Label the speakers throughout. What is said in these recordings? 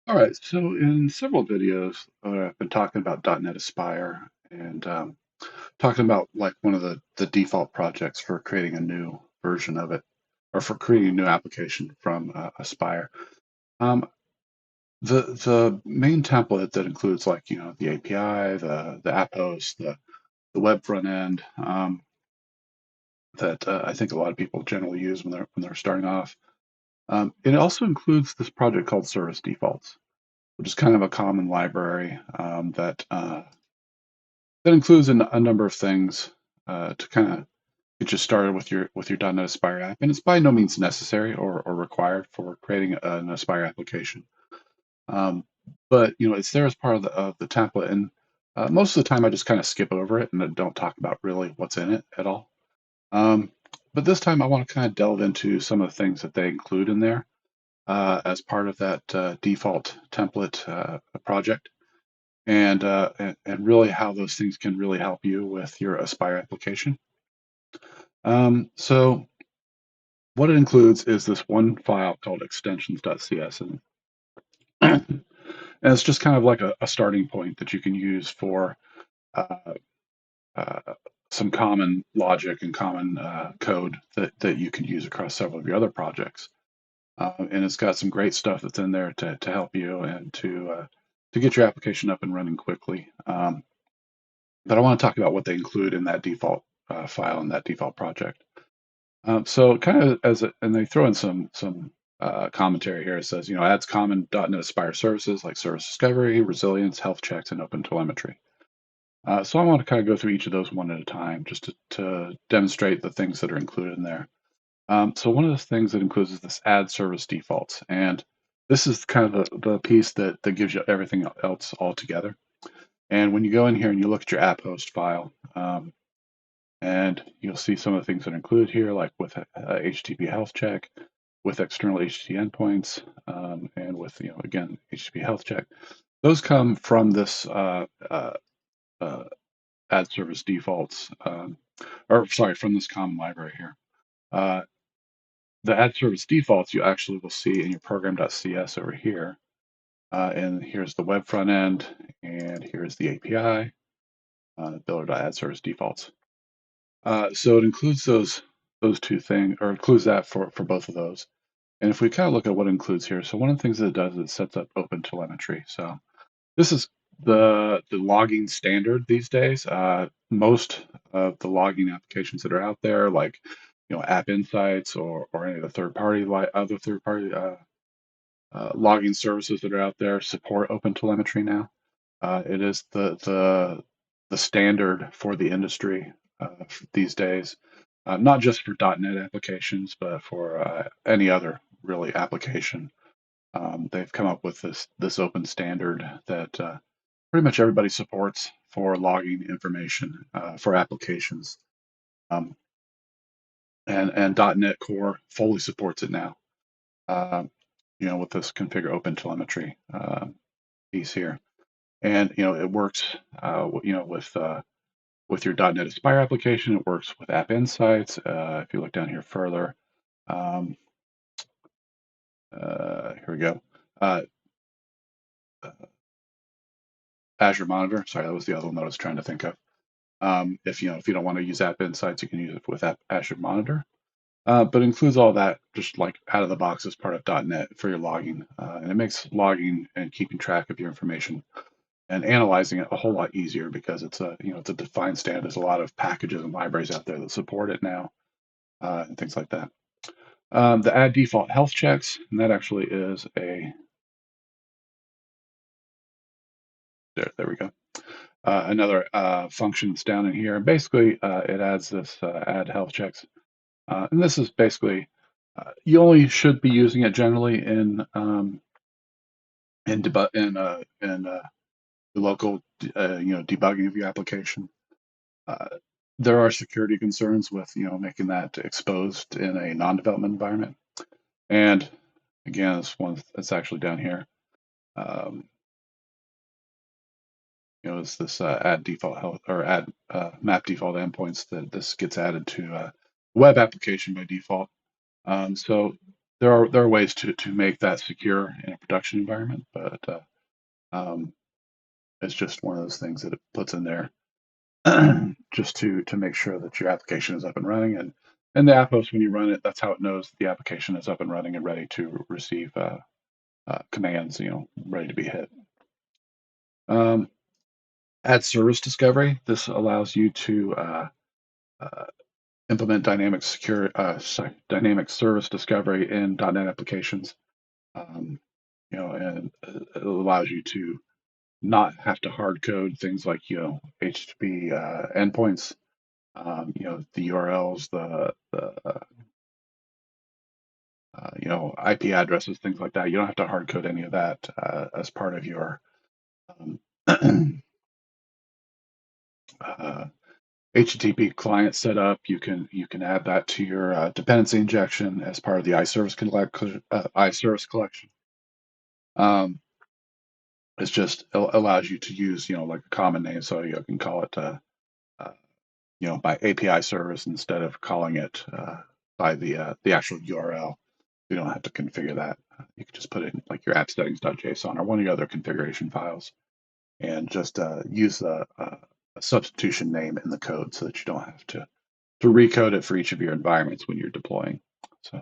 Speaker 1: All right, so in several videos, I've been talking about .NET Aspire and talking about like one of the default projects for creating a new version of it, or for creating a new application from Aspire. Um, the main template that includes like the API, the app host, the web front end that I think a lot of people generally use when they're starting off. It also includes this project called ServiceDefaults, which is kind of a common library that includes a number of things to kind of get you started with your .NET Aspire app, and it's by no means necessary or required for creating an Aspire application. Um, but it's there as part of the template, and most of the time I just kind of skip over it and I don't talk about really what's in it at all. Um, but this time I want to kind of delve into some of the things that they include in there as part of that default template project and really how those things can really help you with your Aspire application. So what it includes is this one file called extensions.cs, and it's just kind of like a starting point that you can use for uh, uh, some common logic and common code that you can use across several of your other projects. And it's got some great stuff that's in there to help you and to get your application up and running quickly. But I want to talk about what they include in that default file in that default project. So kind of and they throw in some commentary here. It says, adds common .NET Aspire services like service discovery, resilience, health checks, and open telemetry. So I want to kind of go through each of those one at a time just to demonstrate the things that are included in there. So one of the things that includes is this add service defaults, and this is kind of the piece that gives you everything else all together. And when you go in here and you look at your app host file, and you'll see some of the things that are included here, like with HTTP health check, with external HTTP endpoints, and with, again, HTTP health check. Those come from this uh, add service defaults, or sorry, from this common library here. Uh, the add service defaults you actually will see in your program.cs over here. And here's the web front end, and here's the API, builder.add service defaults. So it includes those two things, or includes that for both of those. And if we kind of look at what it includes here, so one of the things that it does is it sets up open telemetry. So this is the logging standard these days. Most of the logging applications that are out there, like App Insights or any of the other third party logging services that are out there, support open telemetry now. It is the standard for the industry these days, not just for .NET applications, but for any other really application. They've come up with this open standard that pretty much everybody supports for logging information for applications. Um, and .NET Core fully supports it now. Uh, with this configure open telemetry piece here, and it works. With your .NET Aspire application, it works with App Insights. If you look down here further, um, here we go. Uh, Azure Monitor. Sorry, that was the other one that I was trying to think of. If you don't want to use App Insights, you can use it with Azure Monitor. But it includes all that just like out of the box as part of .NET for your logging, and it makes logging and keeping track of your information and analyzing it a whole lot easier because it's a defined standard. There's a lot of packages and libraries out there that support it now, and things like that. The add default health checks, and that actually is there we go. Another function that's down in here. Basically, it adds this add health checks. And this is basically, you only should be using it generally in the local, debugging of your application. Uh, there are security concerns with, making that exposed in a non-development environment. And again, this one that's actually down here. Um, is this add default health or add map default endpoints that this gets added to web application by default. So there are ways to make that secure in a production environment, but um, it's just one of those things that it puts in there just to make sure that your application is up and running. And the app host, when you run it, that's how it knows the application is up and running and ready to receive commands, ready to be hit. Um, Add service discovery. This allows you to uh, implement dynamic service discovery in .NET applications. Um, and it allows you to not have to hard code things like HTTP endpoints, the URLs, the IP addresses, things like that. You don't have to hard code any of that as part of your um, uh, HTTP client setup. You can add that to your dependency injection as part of the iService collection. Um, it's just allows you to use like a common name, so you can call it uh, by API service instead of calling it by the actual URL. You don't have to configure that. You can just put it in like your app settings.json or one of your other configuration files, and just use a substitution name in the code so that you don't have to recode it for each of your environments when you're deploying. So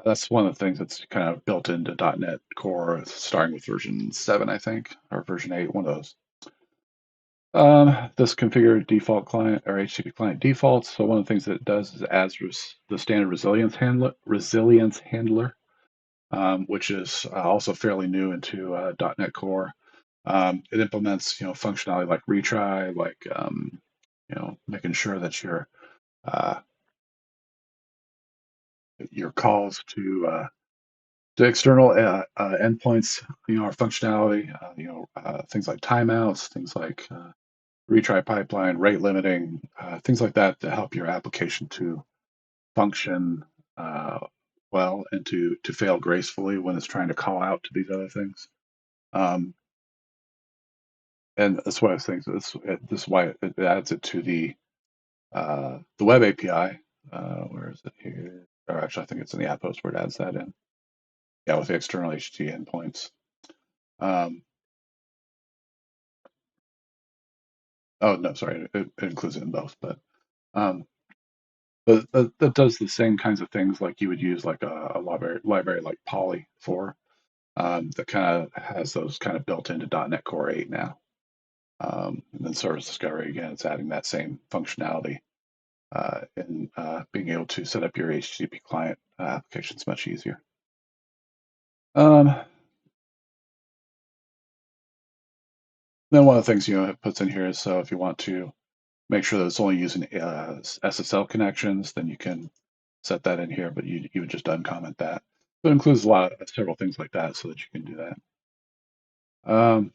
Speaker 1: that's one of the things that's kind of built into .NET Core, starting with version 7, I think, or version 8, one of those. This configure default client or HTTP client defaults. So one of the things that it does is it adds the standard resilience handler, which is also fairly new into .NET Core. It implements functionality like retry, like making sure that uh, your calls to external endpoints, are functionality, things like timeouts, things like retry pipeline, rate limiting, things like that to help your application to function uh, well and to fail gracefully when it's trying to call out to these other things. Um, and that's one of the things. This is why it adds it to the web API. Where is it here? Or actually, I think it's in the app host where it adds that in. Yeah, with the external HTTP endpoints. Um, oh no, sorry, it includes it in both, um, but that does the same kinds of things like you would use like a library like Poly for. That kind of has those kind of built into .NET Core 8 now. And then Service Discovery again, it's adding that same functionality and being able to set up your HTTP client applications much easier. Um, then one of the things it puts in here is so if you want to make sure that it's only using SSL connections, then you can set that in here, but you would just uncomment that. So it includes several things like that so that you can do that.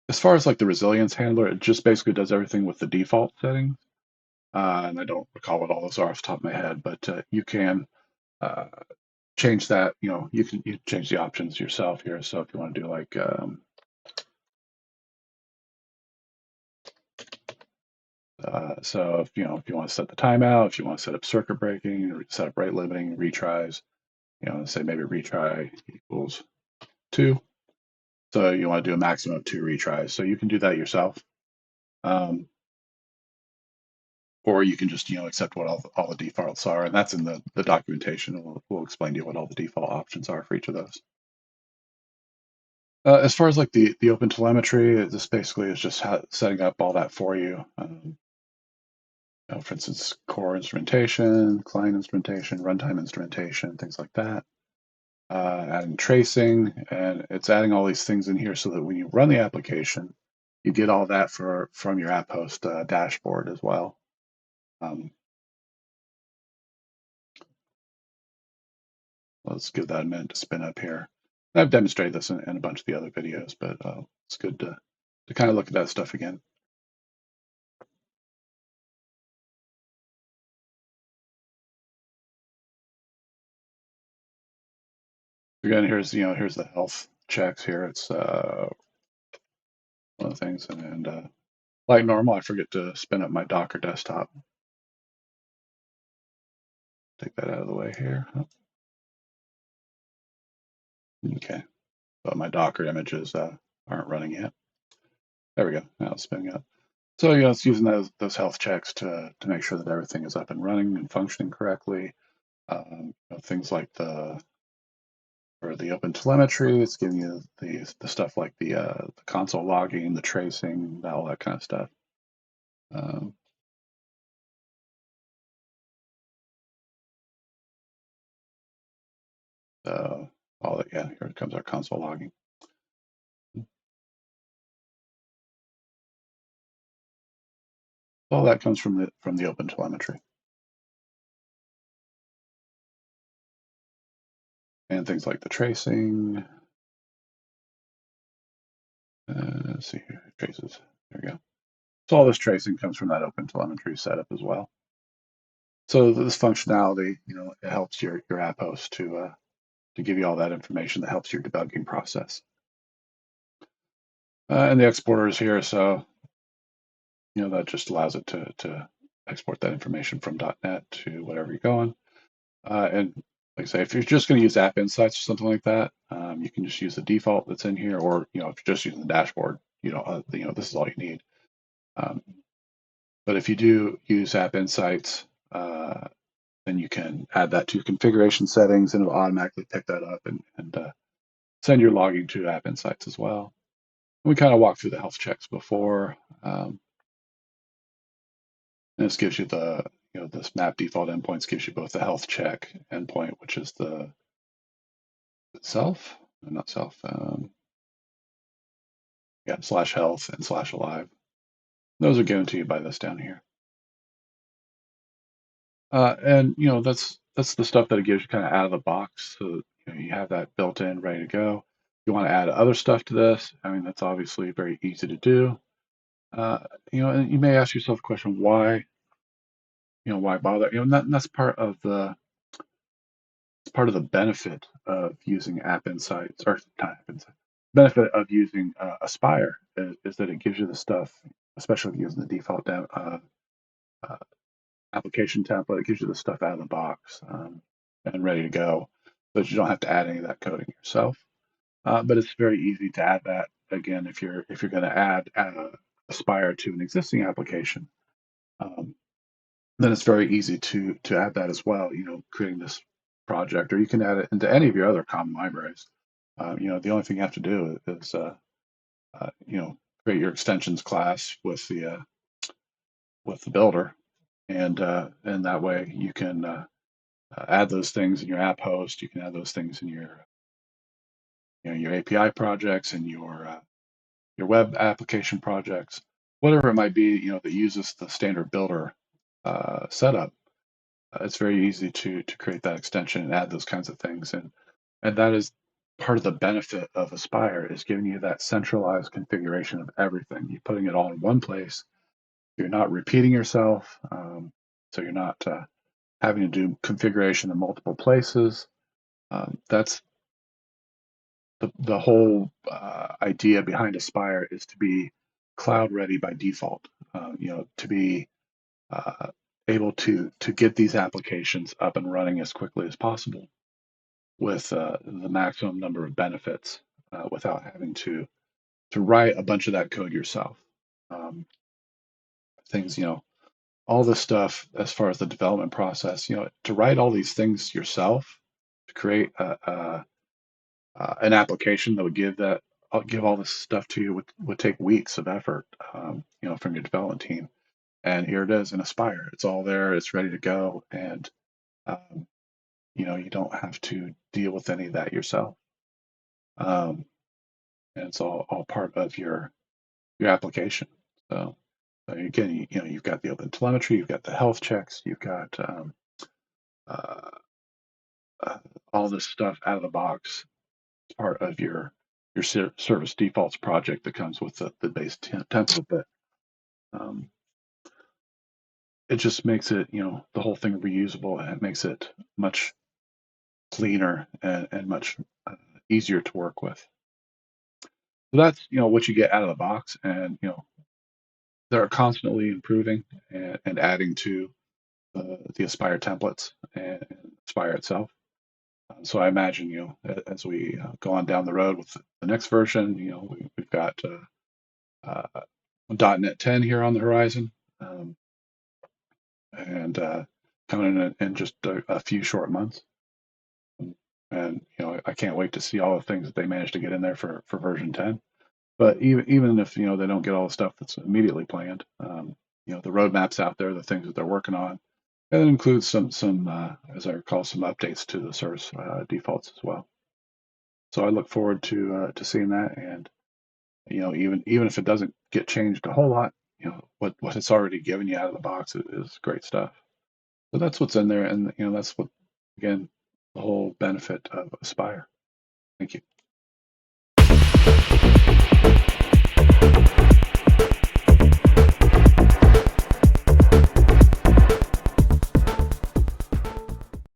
Speaker 1: As far as like the resilience handler, it just basically does everything with the default settings. And I don't recall what all those are off the top of my head, but you can uh, change that. You change the options yourself here. So if you want to do like so if you want to set the timeout, if you want to set up circuit breaking, set up rate limiting, retries, say maybe retry equals 2. So you want to do a maximum of 2 retries. So you can do that yourself. Or you can just accept what all the defaults are, and that's in the documentation. We'll explain to you what all the default options are for each of those. As far as like the open telemetry, this basically is just setting up all that for you. For instance, core instrumentation, client instrumentation, runtime instrumentation, things like that. Adding tracing, and it's adding all these things in here so that when you run the application, you get all that from your app host dashboard as well. Let's give that a minute to spin up here. I've demonstrated this in a bunch of the other videos, but it's good to kind of look at that stuff again. Again, here's the health checks here. It's one of the things, and like normal, I forget to spin up my Docker desktop. Take that out of the way here. Okay, but my Docker images aren't running yet. There we go. Now it's spinning up. So it's using those health checks to make sure that everything is up and running and functioning correctly. Things like the open telemetry, it's giving you the stuff like the console logging, the tracing, all that kind of stuff. Um, all that, yeah, here comes our console logging. All that comes from the open telemetry and things like the tracing. Let's see here, traces. There we go. So all this tracing comes from that open telemetry setup as well. So this functionality, it helps your app host to give you all that information that helps your debugging process. And the exporter is here, so that just allows it to export that information from .NET to whatever you're going. And like I say, if you're just going to use App Insights or something like that, you can just use the default that's in here, or if you're just using the dashboard, this is all you need. Um, but if you do use App Insights, then you can add that to your configuration settings, and it'll automatically pick that up and send your logging to App Insights as well. We kind of walked through the health checks before. And this gives you this map default endpoints gives you both the health check endpoint, which is the self, not self, yeah, /health and /alive. Those are given to you by this down here. And that's the stuff that it gives you kind of out of the box. So you have that built in, ready to go. You want to add other stuff to this. I mean, that's obviously very easy to do. And you may ask yourself the question, why bother? And that's part of the benefit of using App Insights, or not App Insights, benefit of using Aspire is that it gives you the stuff, especially using the default uh, application template. It gives you the stuff out of the box and ready to go, so that you don't have to add any of that coding yourself. But it's very easy to add that again if you're going to add Aspire to an existing application. Um, then it's very easy to add that as well. Creating this project, or you can add it into any of your other common libraries. The only thing you have to do is create your extensions class with the builder, and that way you can add those things in your app host. You can add those things in your API projects and your web application projects, whatever it might be. That uses the standard builder setup. It's very easy to create that extension and add those kinds of things, and that is part of the benefit of Aspire, is giving you that centralized configuration of everything. You're putting it all in one place. You're not repeating yourself, so you're not having to do configuration in multiple places. That's the whole idea behind Aspire, is to be cloud ready by default. To be uh, able to get these applications up and running as quickly as possible with the maximum number of benefits without having to write a bunch of that code yourself. Um, things, all this stuff as far as the development process, to write all these things yourself, to create an application that would give all this stuff to you would take weeks of effort, from your development team. And here it is in Aspire. It's all there. It's ready to go, and um, you don't have to deal with any of that yourself. Um, and it's all part of your application. So again, you've got the open telemetry, you've got the health checks, you've got uh, uh, all this stuff out of the box. It's part of your service defaults project that comes with the base template. But um, it just makes it, the whole thing reusable, and it makes it much cleaner and much easier to work with. So that's what you get out of the box, and they're constantly improving and adding to the Aspire templates and Aspire itself. So I imagine, as we go on down the road with the next version, we've got .NET 10 here on the horizon, um, and coming in just a few short months. And I can't wait to see all the things that they managed to get in there for version 10. But even if they don't get all the stuff that's immediately planned, the roadmap's out there, the things that they're working on, and it includes some as I recall, some updates to the service defaults as well. So I look forward to seeing that, and even if it doesn't get changed a whole lot, what it's already given you out of the box is great stuff. So that's what's in there, and that's what, again, the whole benefit of Aspire. Thank you.